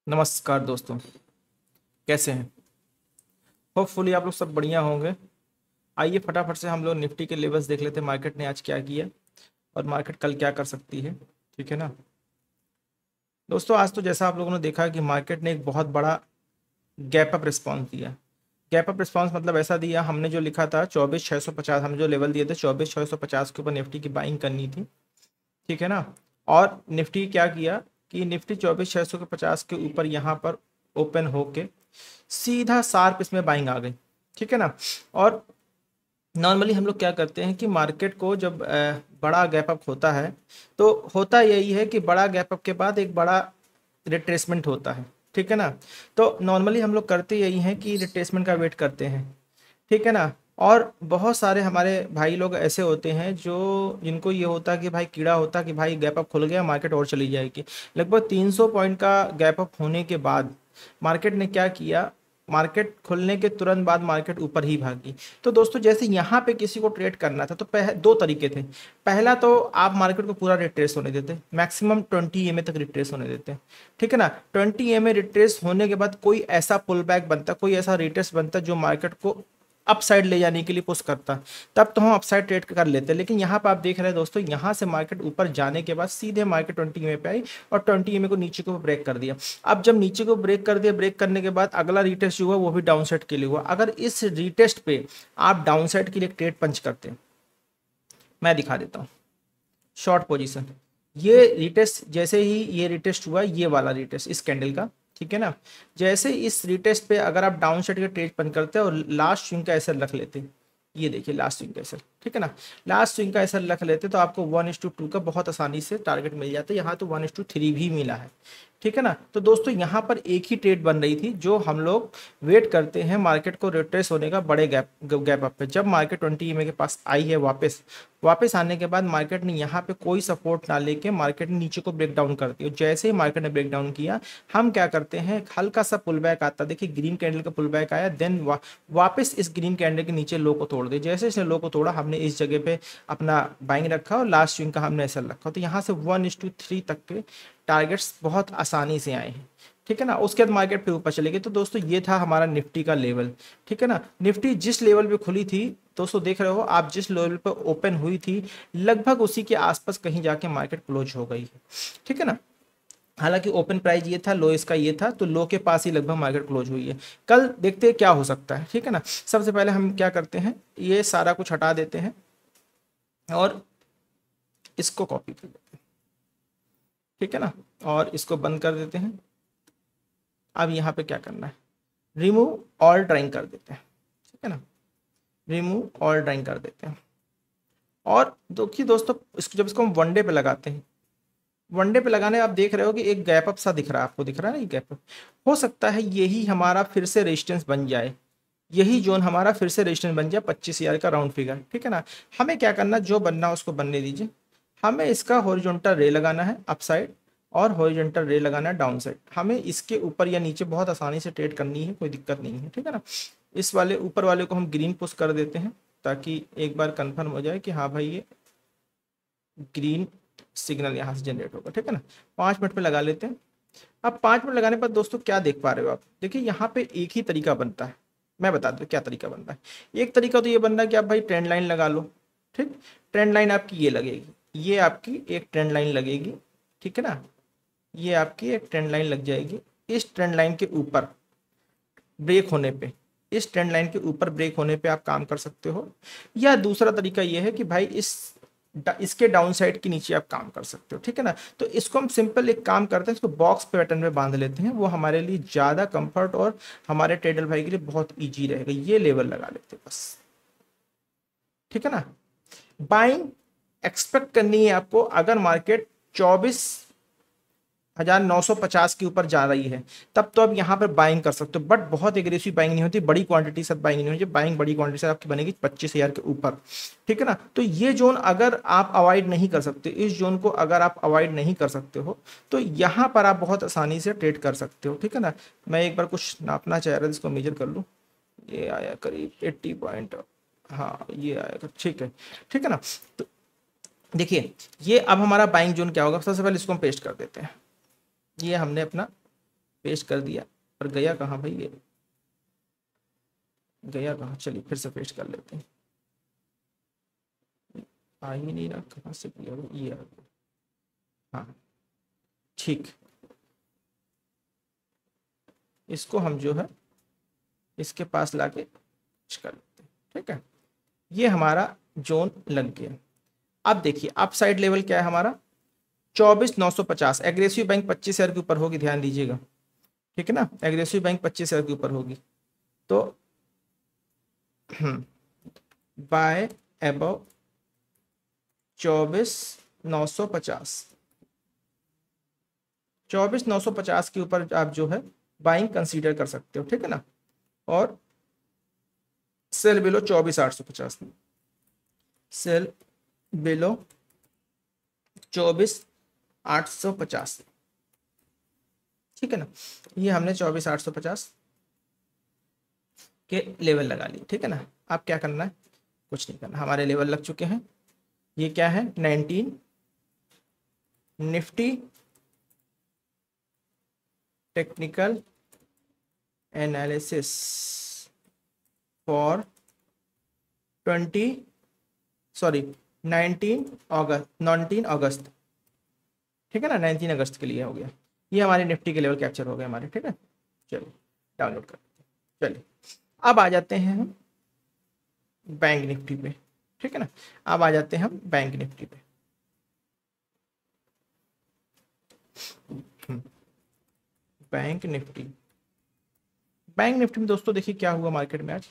नमस्कार दोस्तों, कैसे हैं। होपफुली आप लोग सब बढ़िया होंगे। आइए फटाफट से हम लोग निफ्टी के लेवल्स देख लेते हैं, मार्केट ने आज क्या किया और मार्केट कल क्या कर सकती है। ठीक है ना दोस्तों, आज तो जैसा आप लोगों ने देखा कि मार्केट ने एक बहुत बड़ा गैप अप रिस्पॉन्स दिया। गैप अप रिस्पॉन्स मतलब ऐसा दिया, हमने जो लिखा था 24,650, हमने जो लेवल दिए थे 24,650 के ऊपर निफ्टी की बाइंग करनी थी। ठीक है ना। और निफ्टी क्या किया कि निफ्टी 24,650 के ऊपर यहाँ पर ओपन होके सीधा शार्प इसमें बाइंग आ गई। ठीक है ना। और नॉर्मली हम लोग क्या करते हैं कि मार्केट को जब बड़ा गैप अप होता है तो होता यही है कि बड़ा गैप अप के बाद एक बड़ा रिट्रेसमेंट होता है। ठीक है ना। तो नॉर्मली हम लोग करते यही हैं कि रिट्रेसमेंट का वेट करते हैं। ठीक है ना। और बहुत सारे हमारे भाई लोग ऐसे होते हैं जो जिनको ये होता है कि भाई कीड़ा होता है कि भाई गैप अप खुल गया, मार्केट और चली जाएगी। लगभग 300 पॉइंट का गैप अप होने के बाद मार्केट ने क्या किया, मार्केट खुलने के तुरंत बाद मार्केट ऊपर ही भागी। तो दोस्तों जैसे यहाँ पे किसी को ट्रेड करना था तो दो तरीके थे। पहला तो आप मार्केट को पूरा रिट्रेस होने देते, मैक्सिमम 20 EMA तक रिट्रेस होने देते। ठीक है ना। 20 EMA रिट्रेस होने के बाद कोई ऐसा पुल बैक बनता, कोई ऐसा रिट्रेस बनता जो मार्केट को अपसाइड ले जाने के लिए पुश करता, तब तो हम अपसाइड ट्रेड कर लेते। लेकिन यहाँ पर आप देख रहे हैं दोस्तों, यहाँ से मार्केट ऊपर जाने के बाद सीधे मार्केट 20 EMA पे आई और 20 EMA को नीचे को ब्रेक कर दिया। अब जब नीचे को ब्रेक कर दिया, ब्रेक करने के बाद अगला रिटेस्ट हुआ वो भी डाउन साइड के लिए हुआ। अगर इस रिटेस्ट पे आप डाउन साइड के लिए ट्रेड पंच करते हैं, मैं दिखा देता हूँ। शॉर्ट पोजीशन, ये रिटेस्ट जैसे ही ये रिटेस्ट हुआ, ये वाला रिटेस्ट इस कैंडल का, ठीक है ना। जैसे इस रिटेस्ट पे अगर आप डाउन साइड के ट्रेड बंद करते हैं और लास्ट स्विंग का एसएल रख लेते हैं, ये देखिए लास्ट स्विंग का एसएल, ठीक है ना। लास्ट स्विंग का एसएल रख लेते तो आपको 1:2 का बहुत आसानी से टारगेट मिल जाता है। यहाँ तो 1:3 भी मिला है। ठीक है ना। तो दोस्तों यहाँ पर एक ही ट्रेड बन रही थी जो हम लोग वेट करते हैं मार्केट को रिट्रेस होने का बड़े गैप अप पे। जब मार्केट 20 EMA के पास आई है वापस वापस आने के बाद मार्केट ने यहाँ पे कोई सपोर्ट ना लेके मार्केट ने नीचे को ब्रेक डाउन कर दिया। जैसे ही मार्केट ने ब्रेक डाउन किया, हम क्या करते हैं, हल्का सा पुल बैक आता, देखिए ग्रीन कैंडल का पुल बैक आया, देन वापस इस ग्रीन कैंडल के नीचे लो को तोड़ दिया। जैसे इसने लो को तोड़ा, हमने इस जगह पे अपना बाइंग रखा और लास्ट स्विंग का हमने ऐसा रखा। तो यहाँ से 1:3 तक के टारगेट्स बहुत आसानी से आए हैं। ठीक है ना। उसके बाद मार्केट फिर ऊपर चले गए। तो दोस्तों ये था हमारा निफ्टी का लेवल। ठीक है ना। निफ्टी जिस लेवल पे खुली थी दोस्तों, देख रहे हो आप, जिस लेवल पे ओपन हुई थी लगभग उसी के आसपास कहीं जाके मार्केट क्लोज हो गई है। ठीक है ना। हालांकि ओपन प्राइस ये था, लो इसका ये था, तो लो के पास ही लगभग मार्केट क्लोज हुई है। कल देखते हैं क्या हो सकता है। ठीक है ना। सबसे पहले हम क्या करते हैं, ये सारा कुछ हटा देते हैं और इसको कॉपी कर देते हैं। ठीक है ना। और इसको बंद कर देते हैं। अब यहाँ पे क्या करना है, रिमूव ऑल ड्राइंग कर देते हैं। ठीक है ना। रिमूव ऑल ड्राइंग कर देते हैं। और देखिए दोस्तों, इसको जब इसको हम वनडे पे लगाते हैं, वनडे पे लगाने आप देख रहे हो कि एक गैप अप सा दिख रहा है, आपको दिख रहा है ना, ये गैप अप हो सकता है यही हमारा फिर से रेजिस्टेंस बन जाए, यही जोन हमारा फिर से रेजिस्टेंस बन जाए 25,000 का राउंड फिगर। ठीक है ना। हमें क्या करना, जो बनना उसको बनने दीजिए। हमें इसका हॉरिजॉन्टल रे लगाना है अपसाइड और हॉरिजॉन्टल रे लगाना है डाउन साइड। हमें इसके ऊपर या नीचे बहुत आसानी से ट्रेड करनी है, कोई दिक्कत नहीं है। ठीक है ना। इस वाले ऊपर वाले को हम ग्रीन पुश कर देते हैं ताकि एक बार कंफर्म हो जाए कि हाँ भाई ये ग्रीन सिग्नल यहाँ से जनरेट होगा। ठीक है ना। 5 मिनट पे लगा लेते हैं। अब 5 मिनट लगाने पर दोस्तों क्या देख पा रहे हो आप, देखिए यहाँ पे एक ही तरीका बनता है। मैं बता दूं क्या तरीका बनता है। एक तरीका तो ये बनता है कि आप भाई ट्रेंड लाइन लगा लो। ठीक। ट्रेंड लाइन आपकी ये लगेगी, ये आपकी एक ट्रेंड लाइन लगेगी। ठीक है ना। ये आपकी एक ट्रेंड लाइन लग जाएगी। इस ट्रेंड लाइन के ऊपर ब्रेक होने पे, इस ट्रेंड लाइन के ऊपर ब्रेक होने पे आप काम कर सकते हो। या दूसरा तरीका ये है कि भाई इसके डाउन साइड के नीचे आप काम कर सकते हो। ठीक है ना। तो इसको हम सिंपल एक काम करते हैं, इसको बॉक्स पैटर्न में बांध लेते हैं, वो हमारे लिए ज़्यादा कंफर्ट और हमारे ट्रेडर भाई के लिए बहुत ईजी रहेगा। ये लेवल लगा लेते हैं बस। ठीक है ना। बाइंग एक्सपेक्ट करनी है आपको अगर मार्केट 24,950 के ऊपर जा रही है, तब तो आप यहाँ पर बाइंग कर सकते हो। बट बहुत एग्रेसिव बाइंग नहीं होती, बड़ी क्वांटिटी से बाइंग नहीं होती। बाइंग बड़ी क्वांटिटी से आपकी बनेगी 25,000 के ऊपर। ठीक है ना। तो ये जोन अगर आप अवॉइड नहीं कर सकते, इस जोन को अगर आप अवॉइड नहीं कर सकते हो, तो यहाँ पर आप बहुत आसानी से ट्रेड कर सकते हो। ठीक है ना। मैं एक बार कुछ नापना चाह रहा था, इसको मेजर कर लूँ। ये आया करीब 80 पॉइंट, हाँ ये आया, ठीक है। ठीक है ना। तो देखिए ये अब हमारा बाइंग जोन क्या होगा, सबसे पहले इसको हम पेस्ट कर देते हैं। ये हमने अपना पेस्ट कर दिया, और गया कहाँ भाई, ये गया कहाँ, चलिए फिर से पेस्ट कर लेते हैं। आ ही नहीं रहा, कहाँ से किया वो, ये आ गया। हाँ ठीक, इसको हम जो है इसके पास लाके पेस्ट कर लेते हैं। ठीक है, ये हमारा जोन लग गया। अब देखिए अप साइड लेवल क्या है हमारा, 24,950। एग्रेसिव बैंक 25,000 के ऊपर होगी, ध्यान दीजिएगा। ठीक है ना, एग्रेसिव बैंक 25,000 के ऊपर होगी। तो बाय अबव 24,950, 24,950 के ऊपर आप जो है बाइंग कंसीडर कर सकते हो। ठीक है ना, और सेल बिलो 24,850, सेल बिलो 24,850। ठीक है ना, ये हमने 24,850 के लेवल लगा लिए। ठीक है ना, अब क्या करना है, कुछ नहीं करना, हमारे लेवल लग चुके हैं। ये क्या है, 19 निफ्टी टेक्निकल एनालिसिस फॉर 19 अगस्त। ठीक है ना, 19 अगस्त के लिए हो गया। ये हमारे निफ्टी के लेवल कैप्चर हो गए हमारे। ठीक है, चलिए डाउनलोड कर, चलिए अब आ जाते हैं हम बैंक निफ्टी पे। ठीक है ना, अब आ जाते हैं हम बैंक निफ्टी पे। बैंक निफ्टी, बैंक निफ्टी में दोस्तों देखिए क्या हुआ मार्केट में आज।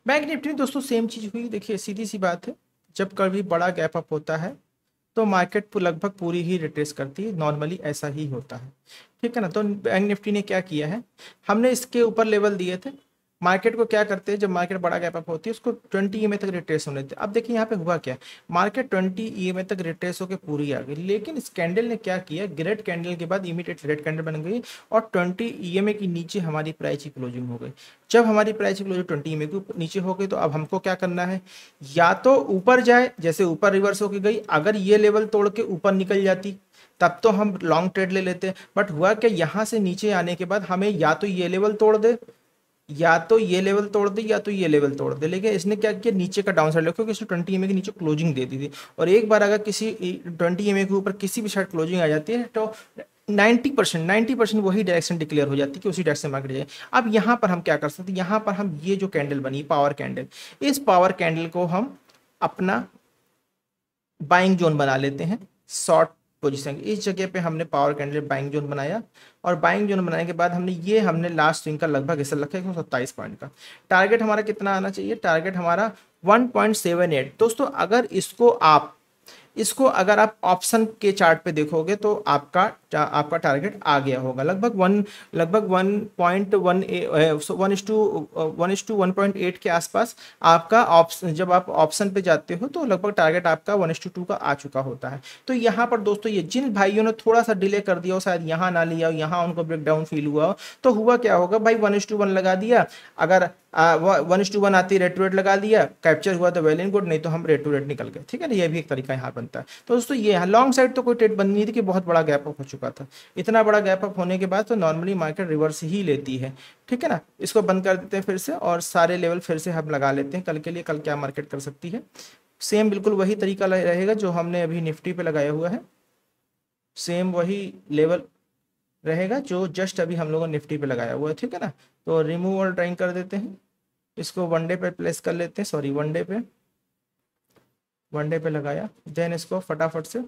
बैंक निफ्टी में दोस्तों सेम चीज हुई। देखिए सीधी सी बात है, जब कभी बड़ा गैप अप होता है तो मार्केट लगभग पूरी ही रिट्रेस करती है, नॉर्मली ऐसा ही होता है। ठीक है ना, तो बैंक निफ्टी ने क्या किया है, हमने इसके ऊपर लेवल दिए थे। मार्केट को क्या करते हैं, जब मार्केट बड़ा गैप अप होती है उसको 20 ईएमए तक रिट्रेस होने देते। अब देखिए यहाँ पे हुआ क्या, मार्केट 20 ईएमए तक रिट्रेस होकर पूरी आ गई, लेकिन इस कैंडल ने क्या किया, ग्रेट कैंडल के बाद इमीडिएट रेड कैंडल बन गई और 20 ईएमए के नीचे हमारी प्राइस की क्लोजिंग हो गई। जब हमारी प्राइस की क्लोजिंग 20 ईएमए के नीचे हो गई तो अब हमको क्या करना है, या तो ऊपर जाए, जैसे ऊपर रिवर्स होकर गई, अगर ये लेवल तोड़ के ऊपर निकल जाती तब तो हम लॉन्ग ट्रेड ले लेते। बट हुआ क्या, यहाँ से नीचे आने के बाद हमें या तो ये लेवल तोड़ दे, या तो ये लेवल तोड़ दे, या तो ये लेवल तोड़ दे। लेकिन इसने क्या किया, नीचे का डाउन साइड ले, क्योंकि इसने 20 ईएमए के नीचे क्लोजिंग दे दी थी। और एक बार अगर किसी 20 ईएमए के ऊपर किसी भी साइड क्लोजिंग आ जाती है तो 90% वही डायरेक्शन डिक्लेयर हो जाती है कि उसी डायरेक्शन मार्केट जाए। अब यहाँ पर हम क्या कर सकते हैं, यहाँ पर हम ये जो कैंडल बनी पावर कैंडल, इस पावर कैंडल को हम अपना बाइंग जोन बना लेते हैं। शॉर्ट पोजीशन इस जगह पे हमने पावर कैंडल बाइंग जोन बनाया, और बाइंग जोन बनाने के बाद हमने लास्ट स्विंग का लगभग ऐसा रखा है 127 पॉइंट का। टारगेट हमारा कितना आना चाहिए, टारगेट हमारा 1.78। दोस्तों अगर इसको अगर आप ऑप्शन के चार्ट पे देखोगे तो आपका टारगेट आ गया होगा लगभग 1.1 के आसपास आपका ऑप्शन। जब आप ऑप्शन पे जाते हो तो लगभग टारगेट आपका 1:2 का आ चुका होता है। तो यहाँ पर दोस्तों ये जिन भाइयों ने थोड़ा सा डिले कर दिया हो, शायद यहाँ ना लिया हो, यहाँ उनको ब्रेकडाउन फील हुआ हो, तो हुआ क्या होगा भाई, 1:1 लगा दिया। अगर 1:1 आती रेट टू रेट लगा दिया, कैप्चर हुआ तो वेल एंड गुड, नहीं तो हम रेट टू रेट निकल गए। ठीक है ना, ये भी एक तरीका यहाँ बनता है। तो दोस्तों ये लॉन्ग साइड तो कोई ट्रेड बन नहीं थी कि बहुत बड़ा गैप अप हो चुका था। इतना बड़ा गैप अप होने के बाद तो नॉर्मली मार्केट रिवर्स ही लेती है। ठीक है ना, इसको बंद कर देते हैं फिर से, और सारे लेवल फिर से हम लगा लेते हैं कल के लिए। कल क्या मार्केट कर सकती है, सेम बिल्कुल वही तरीका रहेगा जो हमने अभी निफ्टी पे लगाया हुआ है, सेम वही लेवल रहेगा जो जस्ट अभी हम लोगों ने निफ्टी पे लगाया हुआ है। ठीक है ना, तो रिमूव और ड्राइंग कर देते हैं, इसको वनडे पे प्लेस कर लेते हैं, सॉरी वनडे पे लगाया। देन इसको फटाफट से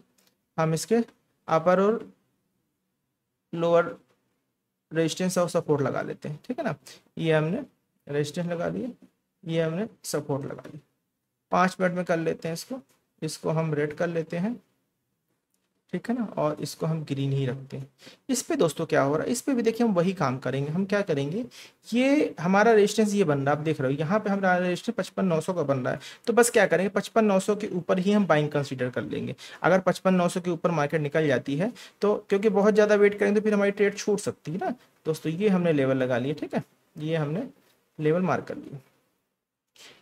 हम इसके अपर और लोअर रेजिस्टेंस और सपोर्ट लगा लेते हैं। ठीक है ना, ये हमने रेजिस्टेंस लगा दिया, ये हमने सपोर्ट लगा लिया। 5 मिनट में कर लेते हैं इसको हम रेड कर लेते हैं। ठीक है ना, और इसको हम ग्रीन ही रखते हैं। इस पे दोस्तों क्या हो रहा है, इस पे भी देखिए हम वही काम करेंगे। हम क्या करेंगे, ये हमारा रेजिस्टेंस ये बन रहा है, आप देख रहे हो यहाँ पे हमारा रेजिस्टेंस 55,900 का बन रहा है। तो बस क्या करेंगे, 55,900 के ऊपर ही हम बाइंग कंसीडर कर लेंगे। अगर 55,900 के ऊपर मार्केट निकल जाती है तो, क्योंकि बहुत ज़्यादा वेट करेंगे तो फिर हमारी ट्रेड छूट सकती है ना दोस्तों। ये हमने लेवल लगा लिए, ठीक है, ये हमने लेवल मार्क कर लिया।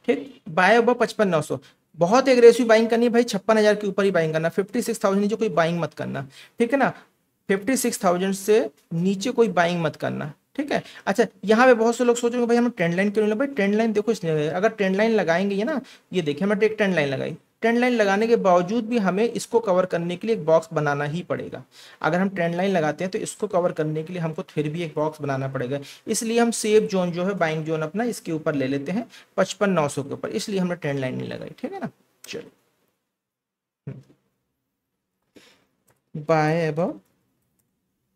ठीक, बाय अब 55,900, बहुत एग्रेसिव बाइंग करनी है भाई, 56,000 के ऊपर ही बाइंग करना, 56,000 जो कोई बाइंग मत करना। ठीक है ना, 56,000 से नीचे कोई बाइंग मत करना, ठीक है। अच्छा, यहाँ पे बहुत से लोग सोचेंगे भाई हम ट्रेंड लाइन क्यों नहीं, भाई ट्रेंड लाइन देखो, इसलिए अगर ट्रेंड लाइन लगाएंगे ये ना, ये देखिए हमने एक ट्रेंड लाइन लगाई, ट्रेंड लाइन लगाने के बावजूद भी हमें इसको कवर करने के लिए एक बॉक्स बनाना ही पड़ेगा। अगर हम ट्रेंड लाइन लगाते हैं तो इसको कवर करने के लिए हमको फिर भी एक बॉक्स बनाना पड़ेगा, इसलिए हम सेफ जोन जो है बाइंग जोन अपना इसके ऊपर ले लेते हैं 55,900 के ऊपर, इसलिए हमने ट्रेंड लाइन नहीं लगाई, ठीक है ना। चलो, बाय अब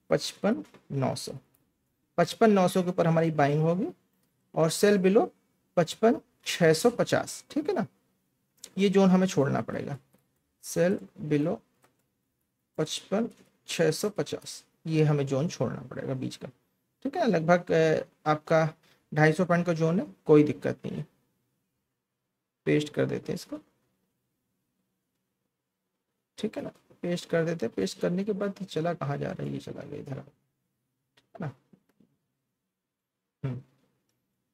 55,900, 55,900 के ऊपर हमारी बाइंग होगी और सेल बिलो 55,650, ठीक है ना। ये जोन हमें छोड़ना पड़ेगा, सेल बिलो 55,650, ये हमें जोन छोड़ना पड़ेगा बीच का, ठीक है। लगभग आपका 250 पॉइंट का जोन है, कोई दिक्कत नहीं है। पेस्ट कर देते हैं इसको, ठीक है ना, पेस्ट कर देते हैं। पेस्ट करने के बाद ये चला कहाँ जा रहा है, ये चला गया इधर, ठीक है ना।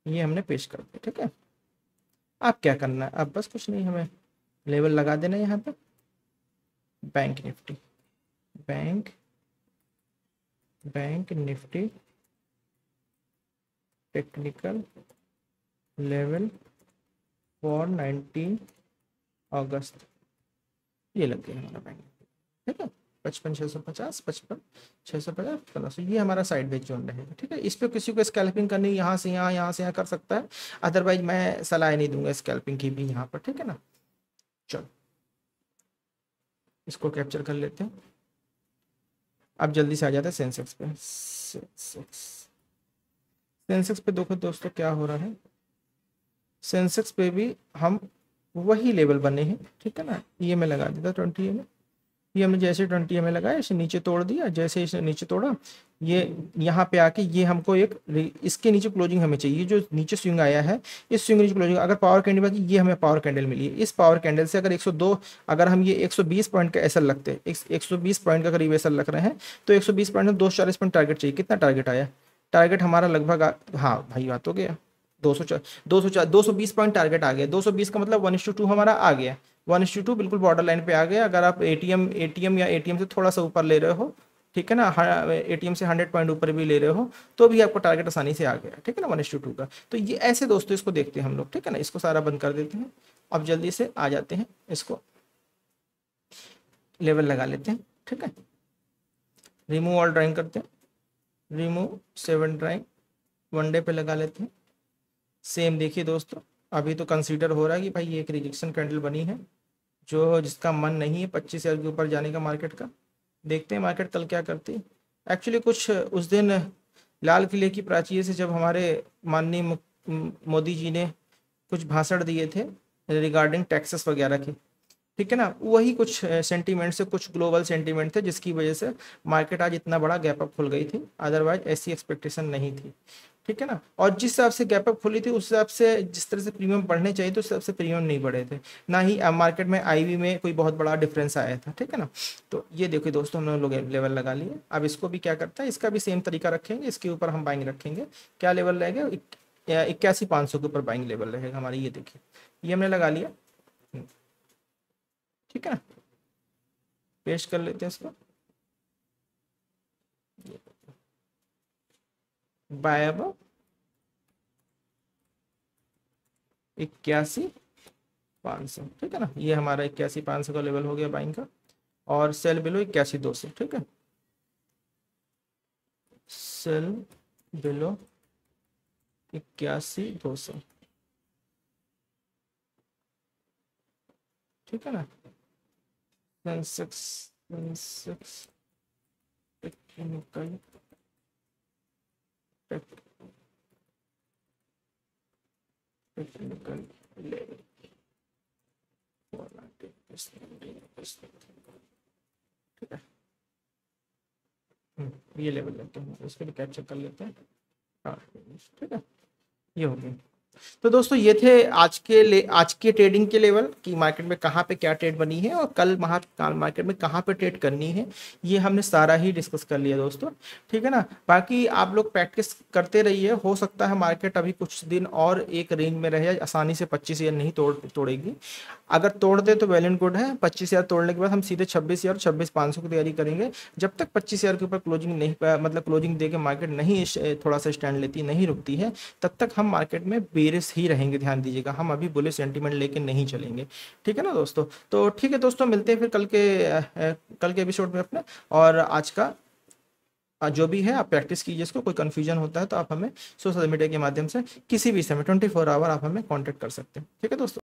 ये हमने पेस्ट कर दिया, ठीक है। अब क्या करना है, अब बस कुछ नहीं, हमें लेवल लगा देना है यहाँ पे, bank Nifty, bank bank Nifty technical level for 19 अगस्त, ये लग गया हमारा बैंक, ठीक है। 55,650, 55,650, 1500, ये हमारा साइड वेज जोन रहेगा, ठीक है। इस पे किसी को स्कैल्पिंग करनी यहाँ से यहाँ, यहाँ से यहाँ कर सकता है, अदरवाइज मैं सलाह नहीं दूंगा स्कैल्पिंग की भी यहाँ पर, ठीक है ना। चलो, इसको कैप्चर कर लेते हैं। अब जल्दी से आ जाते हैं सेंसेक्स पे। सेंसेक्स पे देखो दोस्तों क्या हो रहा है, सेंसेक्स पे भी हम वही लेवल बने हैं, ठीक है ना। ये मैं लगा देता 20 में, ये हमने जैसे 20 में लगाया, इसे नीचे तोड़ दिया, जैसे इसे नीचे तोड़ा, ये यहाँ पे आके ये हमको एक इसके नीचे क्लोजिंग हमें चाहिए, जो नीचे स्विंग आया है इस स्विंग नीचे क्लोजिंग, अगर पावर कैंडल बाकी ये हमें पावर कैंडल मिली है, इस पावर कैंडल से अगर 102, अगर हम ये 120 पॉइंट का एसएल लगते हैं, 120 पॉइंट का करीब एसएल लग रहे हैं, तो 120 पॉइंट में 240 पॉइंट टारगेट चाहिए। कितना टारगेट आया, टारगेट हमारा लगभग हाँ भाई बात हो गया, 220 पॉइंट टारगेट आ गया, 220 का मतलब 1:2 हमारा आ गया, 1:2 बिल्कुल बॉर्डर लाइन पे आ गया। अगर आप एटीएम या एटीएम से थोड़ा सा ऊपर ले रहे हो, ठीक है ना, एटीएम से 100 पॉइंट ऊपर भी ले रहे हो, तो भी आपको टारगेट आसानी से आ गया, ठीक है ना, 1:2 का। तो ये ऐसे दोस्तों इसको देखते हैं हम लोग, ठीक है ना। इसको सारा बंद कर देते हैं, अब जल्दी से आ जाते हैं, इसको लेवल लगा लेते हैं, ठीक है। रिमूव ऑल ड्राइंग करते हैं, रिमूव 7 ड्राइंग, वन डे पे लगा लेते हैं। सेम देखिए दोस्तों, अभी तो कंसीडर हो रहा है कि भाई ये एक रिजेक्शन कैंडल बनी है, जो जिसका मन नहीं है 25,000 के ऊपर जाने का मार्केट का। देखते हैं मार्केट कल क्या करती है। एक्चुअली कुछ उस दिन लाल किले की प्राचीर से जब हमारे माननीय मोदी जी ने कुछ भाषण दिए थे रिगार्डिंग टैक्सेस वगैरह के, ठीक है ना, वही कुछ सेंटीमेंट से, कुछ ग्लोबल सेंटीमेंट थे जिसकी वजह से मार्केट आज इतना बड़ा गैप अप खुल गई थी, अदरवाइज ऐसी एक्सपेक्टेशन नहीं थी, ठीक है ना। और जिस हिसाब से गैप अप खुली थी उस हिसाब से जिस तरह से प्रीमियम बढ़ने चाहिए तो उस हिसाब से प्रीमियम नहीं बढ़े थे, ना ही मार्केट में आईवी में कोई बहुत बड़ा डिफरेंस आया था, ठीक है ना। तो ये देखिए दोस्तों, हम लोग लेवल लगा लिए। अब इसको भी क्या करता है, इसका भी सेम तरीका रखेंगे, इसके ऊपर हम बाइंग रखेंगे। क्या लेवल रहेगा, 81,500 के ऊपर बाइंग लेवल रहेगा हमारी, ये देखिए ये हमने लगा लिया, ठीक है ना। पेस्ट कर लेते हैं इसको, बाय अब 81,500, ठीक है ना। ये हमारा 81,500 का लेवल हो गया बाइंग का, और सेल बिलो 81,200, ठीक है। सेल बिलो 81,200, ठीक है ना। Sensex Sensex technical technical level, ठीक है। ये लेवल लेते हैं, इसको भी कैप्चर कर लेते हैं, हाँ ठीक है, ये हो गया। तो दोस्तों ये थे आज के ट्रेडिंग के लेवल कि मार्केट में कहाँ पे क्या ट्रेड बनी है और कल मार्केट में कहाँ पे ट्रेड करनी है, ये हमने सारा ही डिस्कस कर लिया दोस्तों। ठीक है ना। बाकी आप लोग प्रैक्टिस करते रहिए, हो सकता है मार्केट अभी कुछ दिन और एक रेंज में रहे, आसानी से 25,000 नहीं तोड़ेगी। अगर तोड़ दे तो वेल एंड गुड है। 25,000 तोड़ने के बाद हम सीधे 26,000 और 26,500 की तैयारी करेंगे। जब तक 25,000 के ऊपर क्लोजिंग नहीं, मतलब क्लोजिंग दे के मार्केट नहीं थोड़ा सा स्टैंड लेती, नहीं रुकती है, तब तक हम मार्केट में बेरिश ही रहेंगे। ध्यान दीजिएगा, हम अभी बुलिश सेंटीमेंट लेके नहीं चलेंगे। ठीक है ना दोस्तों। तो ठीक है दोस्तों, मिलते हैं फिर कल के एपिसोड में अपने। और आज का जो भी है आप प्रैक्टिस कीजिए इसको। कोई कन्फ्यूजन होता है तो आप हमें सोशल मीडिया के माध्यम से किसी भी समय 24 आवर आप हमें कॉन्टेक्ट कर सकते हैं। ठीक है दोस्तों।